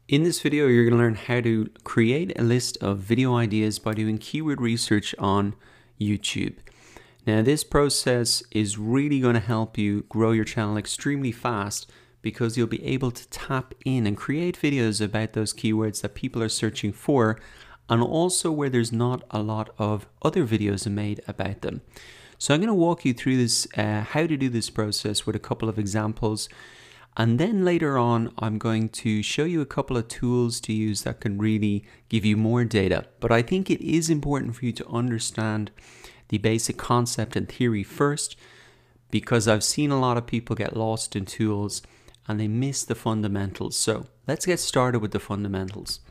In this video, you're going to learn how to create a list of video ideas by doing keyword research on YouTube. Now, this process is really going to help you grow your channel extremely fast because you'll be able to tap in and create videos about those keywords that people are searching for, and also where there's not a lot of other videos made about them. So I'm going to walk you through this, how to do this process with a couple of examples. And then later on, I'm going to show you a couple of tools to use that can really give you more data. But I think it is important for you to understand the basic concept and theory first, because I've seen a lot of people get lost in tools and they miss the fundamentals. So let's get started with the fundamentals.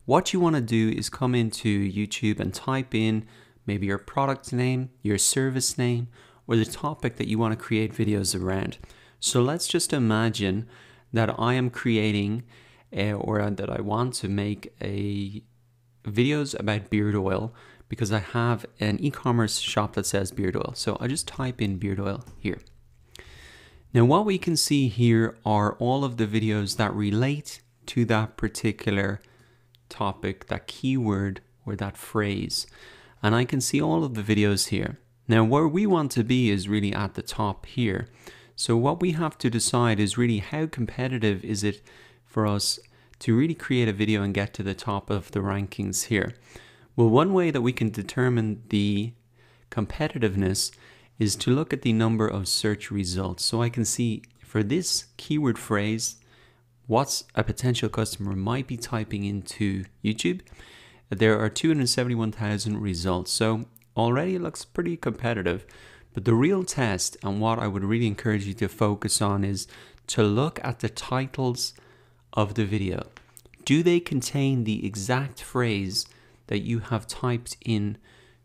What you want to do is come into YouTube and type in maybe your product name, your service name, or the topic that you want to create videos around. So let's just imagine that I am creating or that I want to make videos about beard oil because I have an e-commerce shop that says beard oil. So I just type in beard oil here. Now what we can see here are all of the videos that relate to that particular topic, that keyword or that phrase. And I can see all of the videos here. Now where we want to be is really at the top here. So what we have to decide is really how competitive is it for us to really create a video and get to the top of the rankings here. Well, one way that we can determine the competitiveness is to look at the number of search results. So I can see for this keyword phrase, what a potential customer might be typing into YouTube. There are 271,000 results. So already it looks pretty competitive. But the real test, and what I would really encourage you to focus on, is to look at the titles of the video. Do they contain the exact phrase that you have typed in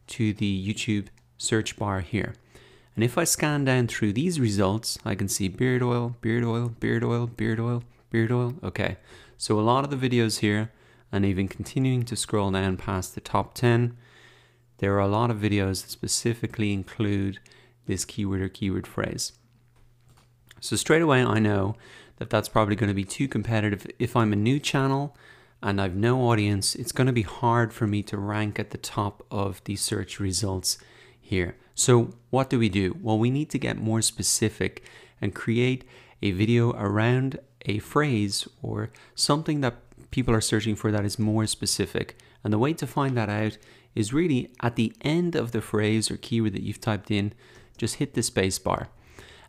to the YouTube search bar here? And if I scan down through these results, I can see beard oil, beard oil, beard oil, beard oil, beard oil. Okay, so a lot of the videos here, and even continuing to scroll down past the top 10, there are a lot of videos that specifically include this keyword or keyword phrase. So straight away I know that that's probably going to be too competitive. If I'm a new channel and I've no audience, it's going to be hard for me to rank at the top of the search results here. So what do? Well, we need to get more specific and create a video around a phrase or something that people are searching for that is more specific. And the way to find that out is really at the end of the phrase or keyword that you've typed in, just hit the space bar.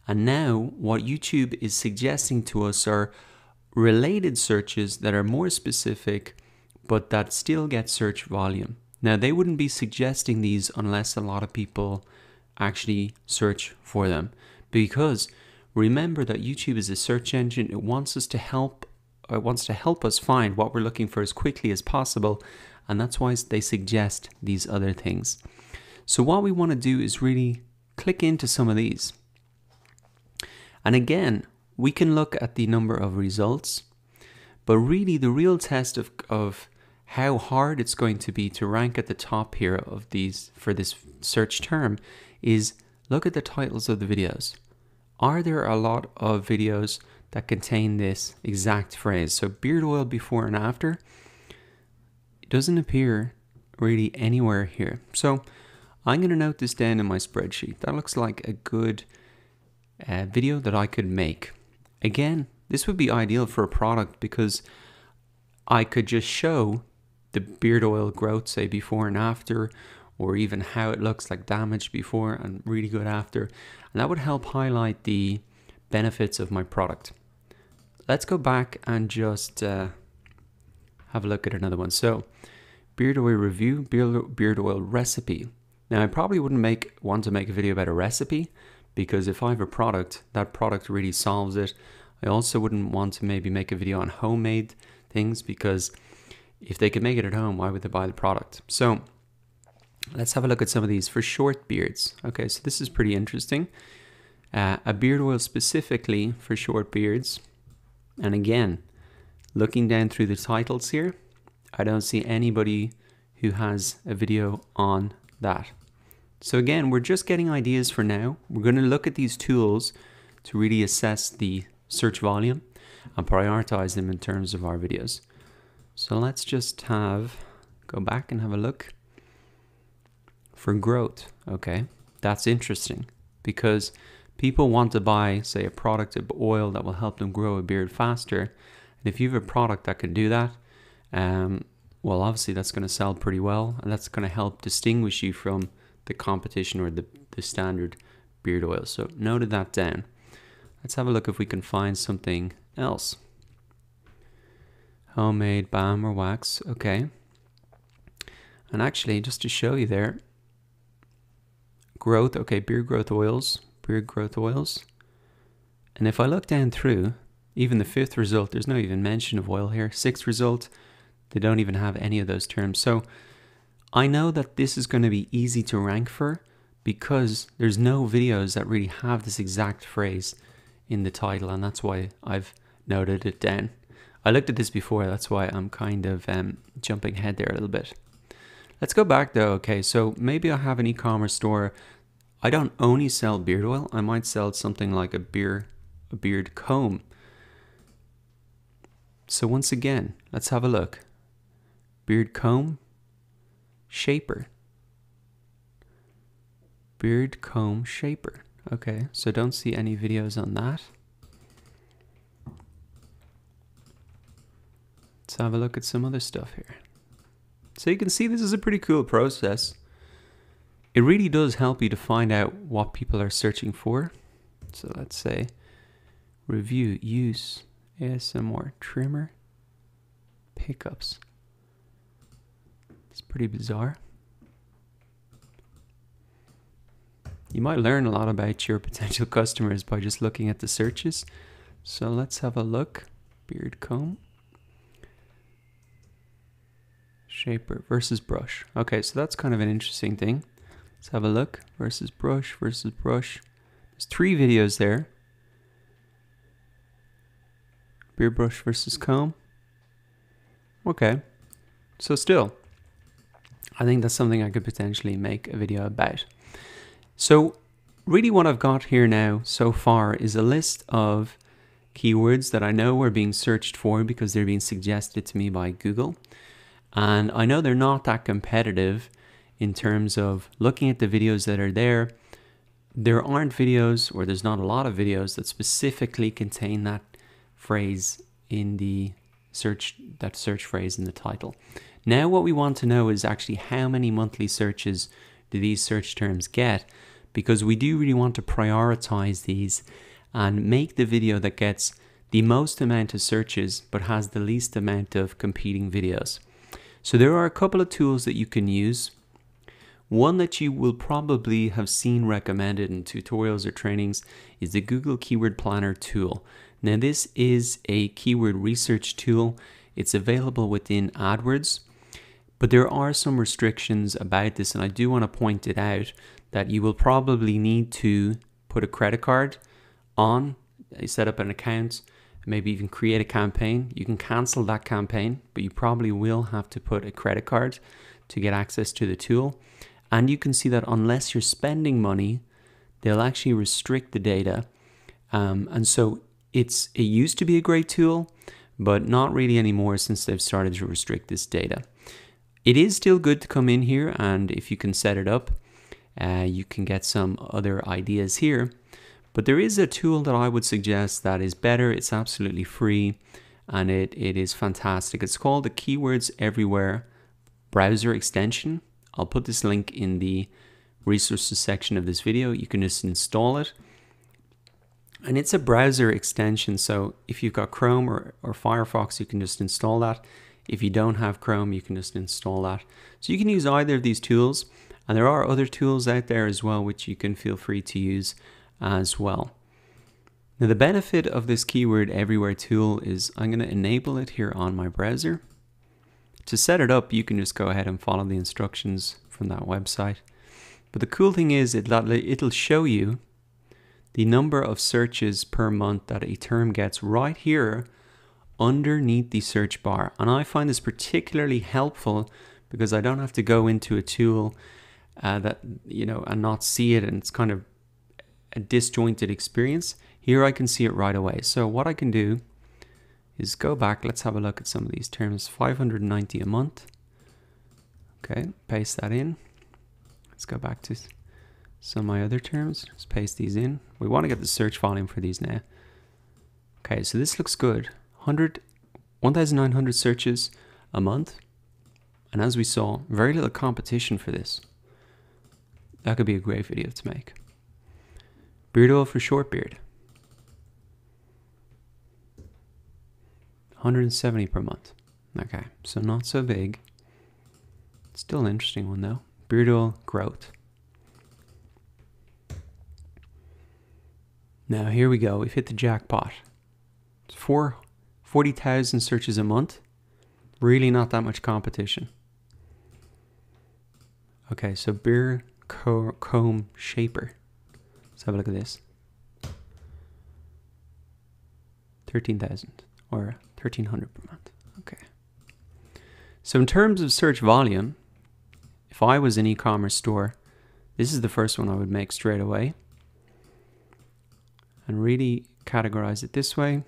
And now what YouTube is suggesting to us are related searches that are more specific, but that still get search volume. Now they wouldn't be suggesting these unless a lot of people actually search for them. Because remember that YouTube is a search engine. It wants to help us find what we're looking for as quickly as possible. And that's why they suggest these other things. So what we want to do is really click into some of these. And again, we can look at the number of results, but really the real test of how hard it's going to be to rank at the top here of these for this search term is look at the titles of the videos. Are there a lot of videos that contain this exact phrase? So beard oil before and after, it doesn't appear really anywhere here. So I'm going to note this down in my spreadsheet. That looks like a good video that I could make. Again, this would be ideal for a product because I could just show the beard oil growth, say before and after, or even how it looks like damaged before and really good after. And that would help highlight the benefits of my product. Let's go back and just have a look at another one. So beard oil review, beard oil recipe. Now I probably wouldn't want to make a video about a recipe because if I have a product, that product really solves it. I also wouldn't want to maybe make a video on homemade things because if they could make it at home, why would they buy the product? So let's have a look at some of these for short beards. Okay, so this is pretty interesting. A beard oil specifically for short beards. And again, looking down through the titles here, I don't see anybody who has a video on that. So again, we're just getting ideas for now. We're going to look at these tools to really assess the search volume and prioritize them in terms of our videos. So let's just go back and have a look for growth. Okay, that's interesting because people want to buy, say, a product of oil that will help them grow a beard faster. And if you have a product that can do that, well, obviously that's going to sell pretty well, and that's going to help distinguish you from the competition or the standard beard oil. So noted that down. Let's have a look if we can find something else. Homemade balm or wax. Okay. And actually, just to show you there, growth. Okay, beard growth oils. And if I look down through, even the 5th result, there's no even mention of oil here. 6th result, they don't even have any of those terms. So I know that this is going to be easy to rank for because there's no videos that really have this exact phrase in the title, and that's why I've noted it down. I looked at this before, that's why I'm kind of jumping ahead there a little bit. Let's go back though. Okay, so maybe I have an e-commerce store. I don't only sell beard oil. I might sell something like a beard comb. So once again, let's have a look. Beard comb, shaper. Beard comb shaper. Okay, so don't see any videos on that. Let's have a look at some other stuff here. So you can see this is a pretty cool process. It really does help you to find out what people are searching for. So let's say review, use, ASMR, trimmer, pickups. It's pretty bizarre. You might learn a lot about your potential customers by just looking at the searches. So let's have a look. Beard comb. Shaper versus brush. Okay, so that's kind of an interesting thing. Let's have a look. Versus brush. There's 3 videos there. Beard brush versus comb. Okay. So still, I think that's something I could potentially make a video about. So really what I've got here now so far is a list of keywords that I know are being searched for because they're being suggested to me by Google. And I know they're not that competitive in terms of looking at the videos that are there. There aren't videos, or there's not a lot of videos that specifically contain that phrase in the search phrase in the title. Now what we want to know is actually how many monthly searches do these search terms get, because we do really want to prioritize these and make the video that gets the most amount of searches but has the least amount of competing videos. So there are a couple of tools that you can use. One that you will probably have seen recommended in tutorials or trainings is the Google Keyword Planner tool. Now this is a keyword research tool. It's available within AdWords, but there are some restrictions about this, and I do want to point it out that you will probably need to put a credit card on, set up an account, maybe even create a campaign. You can cancel that campaign, but you probably will have to put a credit card to get access to the tool. And you can see that unless you're spending money, they'll actually restrict the data. And so it used to be a great tool, but not really anymore since they've started to restrict this data. It is still good to come in here, and if you can set it up, you can get some other ideas here. But there is a tool that I would suggest that is better. It's absolutely free, and it is fantastic. It's called the Keywords Everywhere browser extension. I'll put this link in the resources section of this video. You can just install it. And it's a browser extension, so if you've got Chrome or Firefox, you can just install that. If you don't have Chrome, you can just install that. So you can use either of these tools, and there are other tools out there as well which you can feel free to use as well. Now the benefit of this Keyword Everywhere tool is I'm going to enable it here on my browser. To set it up, you can just go ahead and follow the instructions from that website. But the cool thing is it'll show you the number of searches per month that a term gets right here underneath the search bar. And I find this particularly helpful because I don't have to go into a tool and not see it, and it's kind of a disjointed experience. Here I can see it right away. So what I can do is go back. Let's have a look at some of these terms. 590 a month. Okay, paste that in. Let's go back to some of my other terms. Let's paste these in. We want to get the search volume for these now. Okay, so this looks good. 1,900 searches a month. And as we saw, very little competition for this. That could be a great video to make. Beard oil for short beard. 170 per month. Okay, so not so big. Still an interesting one though. Beard oil growth. Now here we go. We've hit the jackpot. It's 40,000 searches a month. Really not that much competition. Okay, so beard comb shaper. Let's have a look at this. 13,000 or 1,300 per month. Okay. So in terms of search volume, if I was an e-commerce store, this is the first one I would make straight away. And really categorize it this way.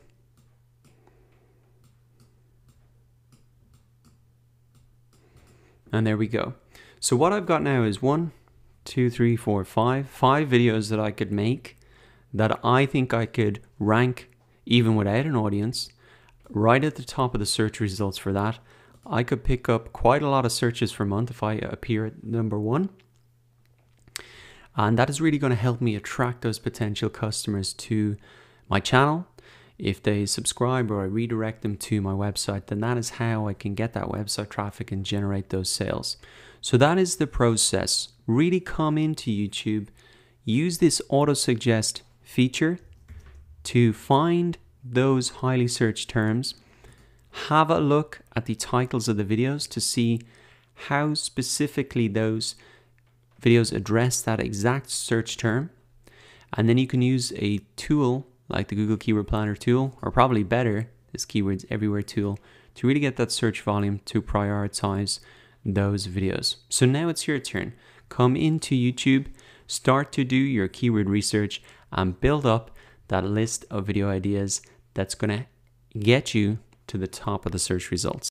And there we go. So what I've got now is 5 videos that I could make that I think I could rank even without an audience right at the top of the search results for that. I could pick up quite a lot of searches per month if I appear at number 1. And that is really going to help me attract those potential customers to my channel. If they subscribe or I redirect them to my website, then that is how I can get that website traffic and generate those sales. So that is the process. Really come into YouTube, use this auto suggest feature to find those highly searched terms. Have a look at the titles of the videos to see how specifically those videos address that exact search term. And then you can use a tool like the Google Keyword Planner tool, or probably better, this Keywords Everywhere tool, to really get that search volume to prioritize those videos. So now it's your turn. Come into YouTube, start to do your keyword research and build up that list of video ideas that's going to get you to the top of the search results.